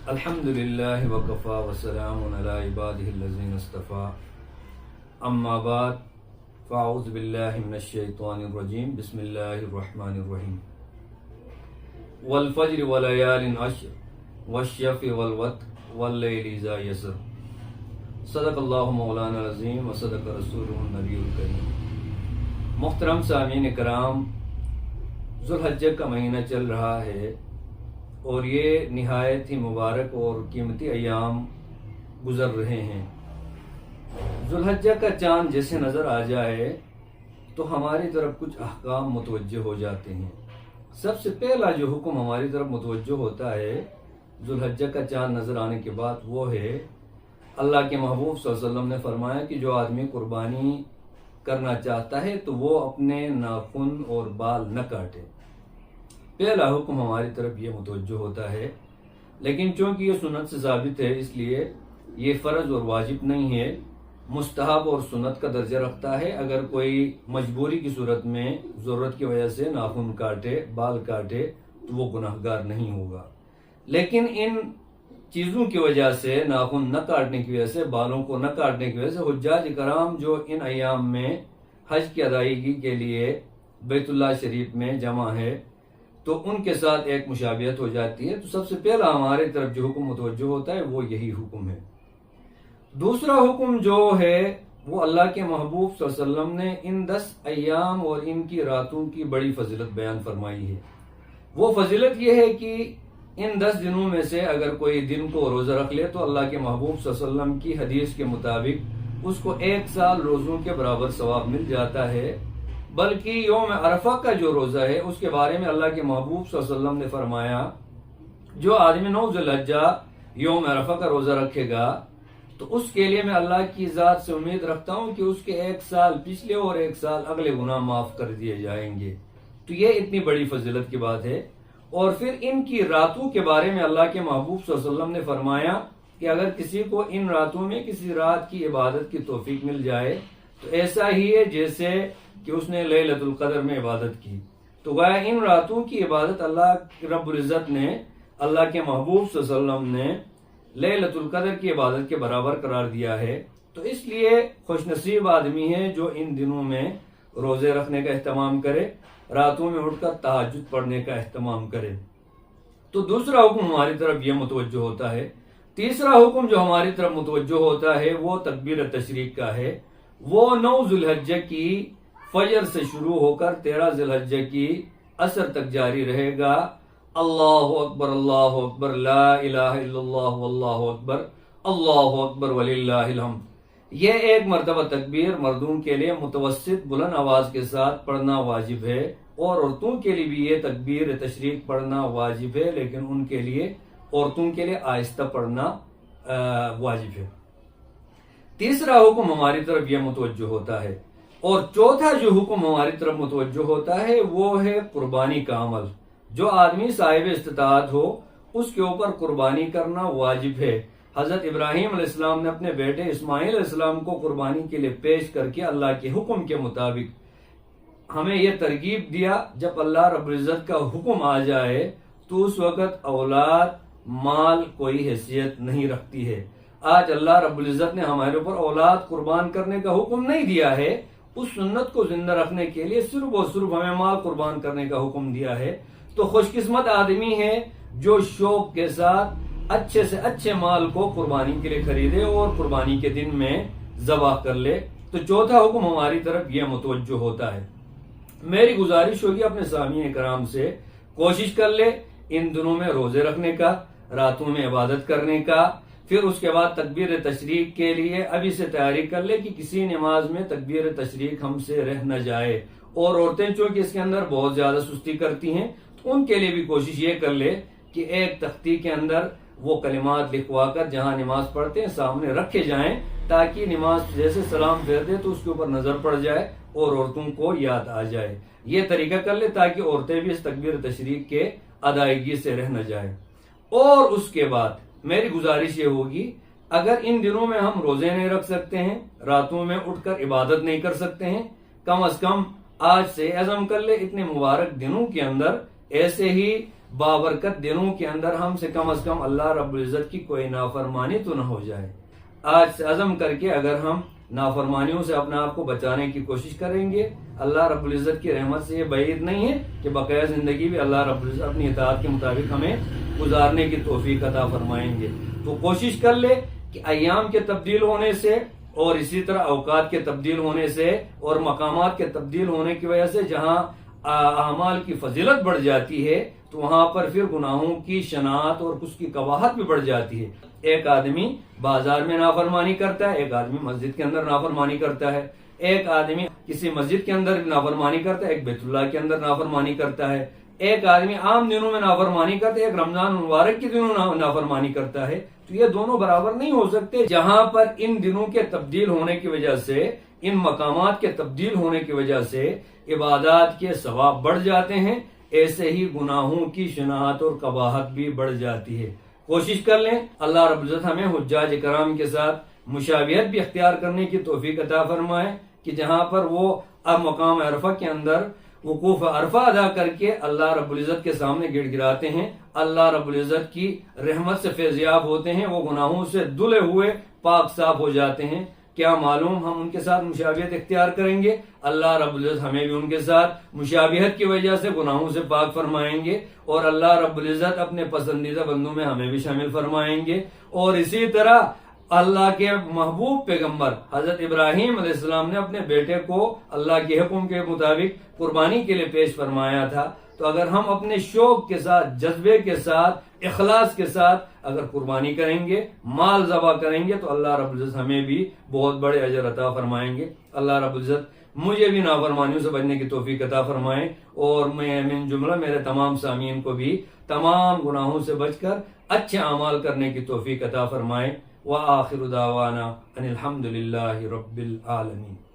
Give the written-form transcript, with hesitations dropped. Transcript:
الحمدللہ وکفا وسلام علی عبادہ الذین اصطفیٰ اما بعد فاعوذ باللہ من الشیطان الرجیم بسم اللہ الرحمن الرحیم والفجر ولیال عشر والشفع والوتر واللیل اذا یسر صدق اللہ مولانا العظیم وصدق رسولہ النبی الکریم۔ محترم سامعین کرام، ذوالحجہ کا مہینہ چل رہا ہے اور یہ نہایت ہی مبارک اور قیمتی ایام گزر رہے ہیں۔ ذوالحجہ کا چاند جیسے نظر آ جائے تو ہماری طرف کچھ احکام متوجہ ہو جاتے ہیں۔ سب سے پہلا جو حکم ہماری طرف متوجہ ہوتا ہے ذوالحجہ کا چاند نظر آنے کے بعد وہ ہے، اللہ کے محبوب صلی اللہ علیہ وسلم نے فرمایا کہ جو آدمی قربانی کرنا چاہتا ہے تو وہ اپنے ناخن اور بال نہ کاٹے۔ پہلا حکم ہماری طرف یہ متوجہ ہوتا ہے، لیکن چونکہ یہ سنت سے ثابت ہے اس لیے یہ فرض اور واجب نہیں ہے، مستحب اور سنت کا درجہ رکھتا ہے۔ اگر کوئی مجبوری کی صورت میں ضرورت کی وجہ سے ناخن کاٹے، بال کاٹے تو وہ گناہگار نہیں ہوگا۔ لیکن ان چیزوں کی وجہ سے، ناخن نہ کاٹنے کی وجہ سے، بالوں کو نہ کاٹنے کی وجہ سے حجاج کرام جو ان ایام میں حج کی ادائیگی کے لیے بیت اللہ شریف میں جمع ہے تو ان کے ساتھ ایک مشابہت ہو جاتی ہے۔ تو سب سے پہلا ہمارے طرف جو حکم متوجہ ہوتا ہے وہ یہی حکم ہے۔ دوسرا حکم جو ہے وہ اللہ کے محبوب صلی اللہ علیہ وسلم نے ان 10 ایام اور ان کی راتوں کی بڑی فضیلت بیان فرمائی ہے۔ وہ فضیلت یہ ہے کہ ان 10 دنوں میں سے اگر کوئی دن کو روزہ رکھ لے تو اللہ کے محبوب صلی اللہ علیہ وسلم کی حدیث کے مطابق اس کو 1 سال روزوں کے برابر ثواب مل جاتا ہے۔ بلکہ یوم عرفہ کا جو روزہ ہے اس کے بارے میں اللہ کے محبوب صلی اللہ علیہ وسلم نے فرمایا، جو آدمی 9 ذوالحجہ یوم عرفہ کا روزہ رکھے گا تو اس کے لیے میں اللہ کی ذات سے امید رکھتا ہوں کہ اس کے 1 سال پچھلے اور 1 سال اگلے گناہ معاف کر دیے جائیں گے۔ تو یہ اتنی بڑی فضیلت کی بات ہے۔ اور پھر ان کی راتوں کے بارے میں اللہ کے محبوب صلی اللہ علیہ وسلم نے فرمایا کہ اگر کسی کو ان راتوں میں کسی رات کی عبادت کی توفیق مل جائے تو ایسا ہی ہے جیسے کہ اس نے لیلۃ القدر میں عبادت کی۔ تو گویا ان راتوں کی عبادت اللہ رب العزت نے، اللہ کے محبوب صلی اللہ علیہ وسلم نے لیلۃ القدر کی عبادت کے برابر قرار دیا ہے۔ تو اس لیے خوش نصیب آدمی ہے جو ان دنوں میں روزے رکھنے کا اہتمام کرے، راتوں میں اٹھ کر تہجد پڑھنے کا اہتمام کرے۔ تو دوسرا حکم ہماری طرف یہ متوجہ ہوتا ہے۔ تیسرا حکم جو ہماری طرف متوجہ ہوتا ہے وہ تکبیر تشریق کا ہے۔ وہ 9 ذوالحجہ کی فجر سے شروع ہو کر 13 ذوالحجہ کی عصر تک جاری رہے گا۔ اللہ اکبر لا الہ الا اللہ واللہ اکبر وللہ الحمد۔ یہ ایک مرتبہ تکبیر مردوں کے لیے متوسط بلند آواز کے ساتھ پڑھنا واجب ہے، اور عورتوں کے لیے بھی یہ تکبیر تشریق پڑھنا واجب ہے، لیکن ان کے لیے، عورتوں کے لیے آہستہ پڑھنا واجب ہے۔ تیسرا حکم ہماری طرف یہ متوجہ ہوتا ہے۔ اور چوتھا جو حکم ہماری طرف متوجہ ہوتا ہے وہ ہے قربانی کا عمل۔ جو آدمی صاحب استطاعت ہو اس کے اوپر قربانی کرنا واجب ہے۔ حضرت ابراہیم علیہ السلام نے اپنے بیٹے اسماعیل علیہ السلام کو قربانی کے لیے پیش کر کے اللہ کے حکم کے مطابق ہمیں یہ ترغیب دیا، جب اللہ رب العزت کا حکم آ جائے تو اس وقت اولاد، مال کوئی حیثیت نہیں رکھتی ہے۔ آج اللہ رب العزت نے ہمارے اوپر اولاد قربان کرنے کا حکم نہیں دیا ہے، اس سنت کو زندہ رکھنے کے لیے صرف اور صرف ہمیں مال قربان کرنے کا حکم دیا ہے۔ تو خوش قسمت آدمی ہے جو شوق کے ساتھ اچھے سے اچھے مال کو قربانی کے لیے خریدے اور قربانی کے دن میں ذبح کر لے۔ تو چوتھا حکم ہماری طرف یہ متوجہ ہوتا ہے۔ میری گزارش ہوگی اپنے سامعین کرام سے، کوشش کر لے ان دنوں میں روزے رکھنے کا، راتوں میں عبادت کرنے کا، پھر اس کے بعد تکبیر تشریق کے لیے ابھی سے تیاری کر لے کہ کسی نماز میں تکبیر تشریق ہم سے رہ نہ جائے۔ اور عورتیں چونکہ اس کے اندر بہت زیادہ سستی کرتی ہیں تو ان کے لیے بھی کوشش یہ کر لے کہ ایک تختی کے اندر وہ کلمات لکھوا کر جہاں نماز پڑھتے ہیں سامنے رکھے جائیں، تاکہ نماز جیسے سلام پھیر دے تو اس کے اوپر نظر پڑ جائے اور عورتوں کو یاد آ جائے۔ یہ طریقہ کر لے تاکہ عورتیں بھی اس تکبیر تشریق کے ادائیگی سے رہ نہ جائیں۔ اور اس کے بعد میری گزارش یہ ہوگی، اگر ان دنوں میں ہم روزے نہیں رکھ سکتے ہیں، راتوں میں اٹھ کر عبادت نہیں کر سکتے ہیں، کم از کم آج سے عزم کر لے اتنے مبارک دنوں کے اندر ایسے ہی بابرکت دنوں کے اندر ہم سے کم از کم اللہ رب العزت کی کوئی نافرمانی تو نہ ہو جائے۔ آج سے عزم کر کے اگر ہم نافرمانیوں سے اپنے آپ کو بچانے کی کوشش کریں گے، اللہ رب العزت کی رحمت سے یہ بعید نہیں ہے کہ بقیہ زندگی بھی اللہ رب العزت اپنی اطاعت کے مطابق ہمیں گزارنے کی توفیق عطا فرمائیں گے۔ تو کوشش کر لے کہ ایام کے تبدیل ہونے سے اور اسی طرح اوقات کے تبدیل ہونے سے اور مقامات کے تبدیل ہونے کی وجہ سے جہاں اعمال کی فضیلت بڑھ جاتی ہے تو وہاں پر پھر گناہوں کی شناعت اور اس کی قباحت بھی بڑھ جاتی ہے۔ ایک آدمی بازار میں نافرمانی کرتا ہے، ایک آدمی مسجد کے اندر نافرمانی کرتا ہے، ایک آدمی کسی مسجد کے اندر نافرمانی کرتا ہے، ایک بیت اللہ کے اندر نافرمانی کرتا ہے، ایک آدمی عام دنوں میں نافرمانی کرتا ہے، ایک رمضان مبارک کے دنوں نافرمانی کرتا ہے۔ تو یہ دونوں برابر نہیں ہو سکتے۔ جہاں پر ان دنوں کے تبدیل ہونے کی وجہ سے، ان مقامات کے تبدیل ہونے کی وجہ سے عبادات کے ثواب بڑھ جاتے ہیں، ایسے ہی گناہوں کی شناعت اور قباحت بھی بڑھ جاتی ہے۔ کوشش کر لیں اللہ رب العزت ہمیں حجاج کرام کے ساتھ مشابہت بھی اختیار کرنے کی توفیق عطا فرمائے کہ جہاں پر وہ اب مقام عرفہ کے اندر وقوف عرفہ ادا کر کے اللہ رب العزت کے سامنے گڑ گڑاتے ہیں، اللہ رب العزت کی رحمت سے فیضیاب ہوتے ہیں، وہ گناہوں سے دھلے ہوئے پاک صاف ہو جاتے ہیں۔ کیا معلوم ہم ان کے ساتھ مشابہت اختیار کریں گے، اللہ رب العزت ہمیں بھی ان کے ساتھ مشابہت کی وجہ سے گناہوں سے پاک فرمائیں گے اور اللہ رب العزت اپنے پسندیدہ بندوں میں ہمیں بھی شامل فرمائیں گے۔ اور اسی طرح اللہ کے محبوب پیغمبر حضرت ابراہیم علیہ السلام نے اپنے بیٹے کو اللہ کے حکم کے مطابق قربانی کے لیے پیش فرمایا تھا۔ تو اگر ہم اپنے شوق کے ساتھ، جذبے کے ساتھ، اخلاص کے ساتھ اگر قربانی کریں گے، مال ذبح کریں گے تو اللہ رب العزت ہمیں بھی بہت بڑے اجر عطا فرمائیں گے۔ اللہ رب العزت مجھے بھی نافرمانیوں سے بچنے کی توفیق عطا فرمائیں اور میں من جملہ میرے تمام سامعین کو بھی تمام گناہوں سے بچ کر اچھے اعمال کرنے کی توفیق عطا فرمائیں۔ وآخر دعوانا ان الحمد للہ رب العالمین۔